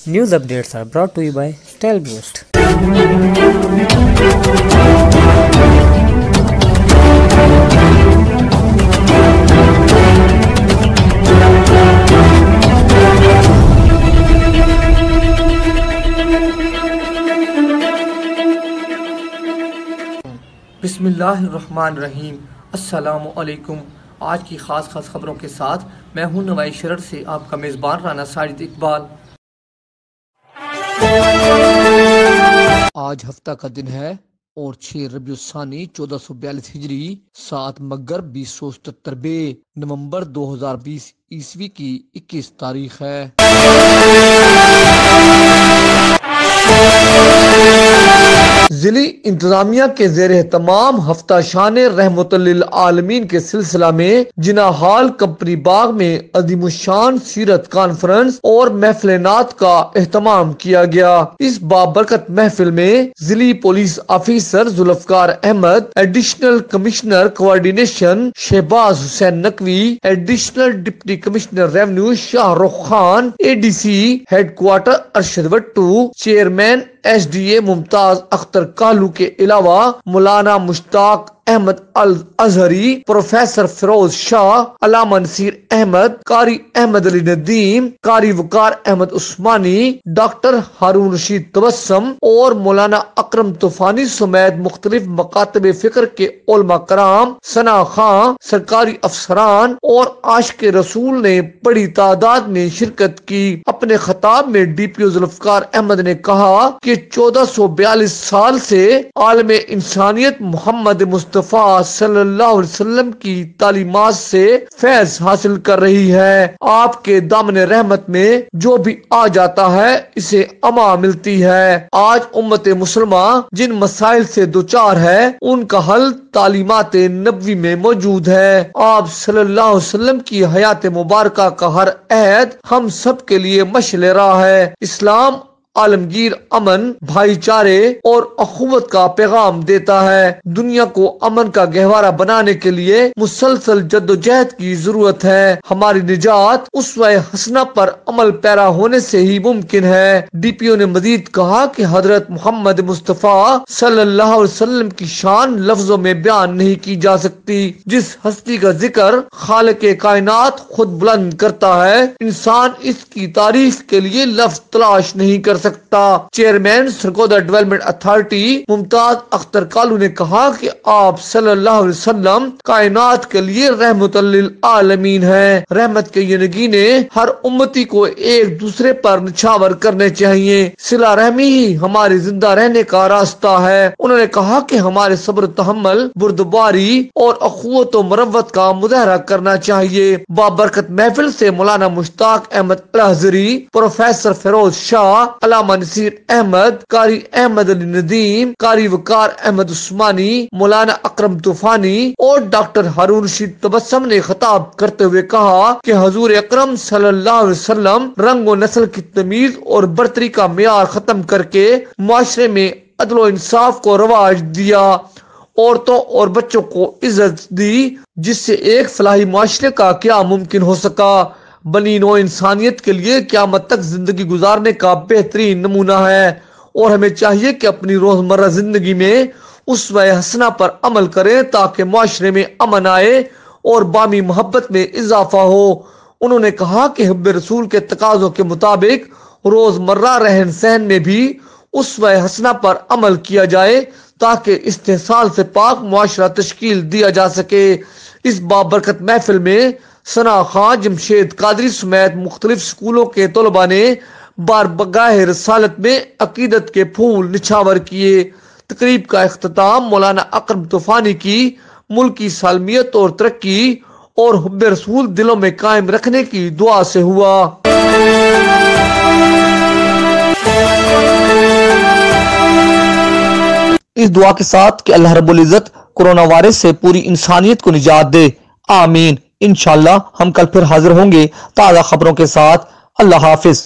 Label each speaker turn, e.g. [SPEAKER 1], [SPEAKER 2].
[SPEAKER 1] News updates are brought to you by Style Boost.
[SPEAKER 2] बिस्मिल्लाहिर्रहमानिर्रहीम। अस्सलामु अलैकुम। आज की खास खबरों के साथ मैं हूं नवाई शरर से आपका मेज़बान राना साजिद इकबाल। आज हफ्ता का दिन है और 6 रबीउस्सानी 1442 हिजरी 7 मगर 2077 नवंबर 2020 ईस्वी की 21 तारीख है। ज़िली इंतजामिया के ज़ेरे तमाम हफ्ता शान रहमतुल्लिल आलमीन के सिलसिला में जिना हाल कंपनी बाग में अज़ीमुश्शान सीरत कॉन्फ्रेंस और महफिल नात का एहतमाम किया गया। इस बाबरकत महफिल में ज़िली police officer Zulfiqar Ahmed, additional commissioner coordination Shahbaz Hussain Naqvi, additional deputy commissioner revenue Shahrukh Khan, ADC headquarter Arshad Wattoo, chairman SDA Mumtaz Akhtar Kalu के अलावा मौलाना मुश्ताक अहमद अल अजहरी, प्रोफेसर फिरोज शाह, अलामा नसीर अहमद, कारी अहमद अली नदीम, कारी वकार अहमद उस्मानी, डॉक्टर हारून रशीद तबस्सम और मौलाना अकरम तूफानी समेत मुख्तलिफ मकातब फिक्र के उलमा कराम, सना खां, सरकारी अफसरान और आशिक रसूल ने बड़ी तादाद में शिरकत की। अपने खिताब में DPO जुल्फकार अहमद ने कहा कि 1442 साल से आलम इंसानियत मोहम्मद मुस्तफा सल्लल्लाहु अलैहि वसल्लम की तालीमात से फैज हासिल कर रही है। आपके दामन रहमत में जो भी आ जाता है इसे अमा मिलती है। आज उम्मत मुसलमा जिन मसाइल से दुचार है उनका हल तालीमात नबवी में मौजूद है। आप सल्लल्लाहु अलैहि वसल्लम की हयात मुबारका का हर अहद हम सब के लिए मशअल राह है। इस्लाम आलमगीर अमन, भाईचारे और अखुवत का पैगाम देता है। दुनिया को अमन का गहवारा बनाने के लिए मुसलसल जद्दोजहद की जरूरत है। हमारी निजात उस्वा हसना पर अमल पैरा होने से ही मुमकिन है। DPO ने मजीद कहा कि हजरत मोहम्मद मुस्तफा सल्लल्लाहु अलैहि वसल्लम की शान लफ्जों में बयान नहीं की जा सकती। जिस हस्ती का जिक्र खालिक कायनात खुद बुलंद करता है, इंसान इसकी तारीफ के लिए लफ्ज तलाश नहीं कर सकता। Chairman Sargodha development authority Mumtaz Akhtar Kalu ने कहा कि आप सल्लल्लाहु अलैहि वसल्लम कायनात के लिए रहमतुल लिल आलमीन हैं। रहमत के ये नगीने हर उम्मती को एक दूसरे पर निछावर करने चाहिए। सिला रहमी ही हमारे जिंदा रहने का रास्ता है। उन्होंने कहा कि हमारे सब्र तहम्मुल, बुर्दबारी और अखुवत व मरव्वत का मुजाहरा करना चाहिए। बाबरकत महफिल से मौलाना मुश्ताक अहमद अल अजहरी, प्रोफेसर फिरोज शाह, अलामा नसीर अहमद, कारी अहमद अली नदीम, कारी वकार अहमद उस्मानी, मौलाना अकरम तूफानी और डॉक्टर हारून रशीद तबस्सम ने खिताब करते हुए कहा कि हुजूर अकरम सल्लल्लाहु अलैहि वसल्लम रंग और नस्ल की तमीज और बर्तरी का मियार खत्म करके मुआशरे में अदल व इंसाफ को रवाज दिया। औरतों और बच्चों को इज्जत दी, जिससे एक फलाही मुआशरे का क्या मुमकिन हो सका। बनी नो इंसानियत के लिए क़यामत तक जिंदगी गुजारने का बेहतरीन नमूना है और हमें चाहिए कि अपनी रोजमर्रा जिंदगी में उस्वा हसना पर अमल करें ताकि मुआशरे में अमन आए और बामी मोहब्बत में इजाफा हो। उन्होंने कहा कि हुब्बे रसूल के तकाज़ों के मुताबिक रोजमर्रा रहन सहन में भी उस्वा हसना पर अमल किया जाए ताकि इस्तेहसाल से पाक मुआशरा तश्कील दिया जा सके। इस बाबरकत महफिल में सना खां, जमशेद कादरी समेत मुख्तलिफ स्कूलों के तलबा ने बारगाह रसालत में अकीदत के फूल निछावर किए। तकरीब का इख्तिताम मौलाना अकरम तूफानी की मुल्की सालमियत और तरक्की और हुब्बे रसूल दिलों में कायम रखने की दुआ से हुआ। इस दुआ के साथ कि अल्लाह रब्बुल इज्जत कोरोना वायरस से पूरी इंसानियत को निजात दे, आमीन। इंशाअल्लाह हम कल फिर हाजिर होंगे ताज़ा खबरों के साथ। अल्लाह हाफिज।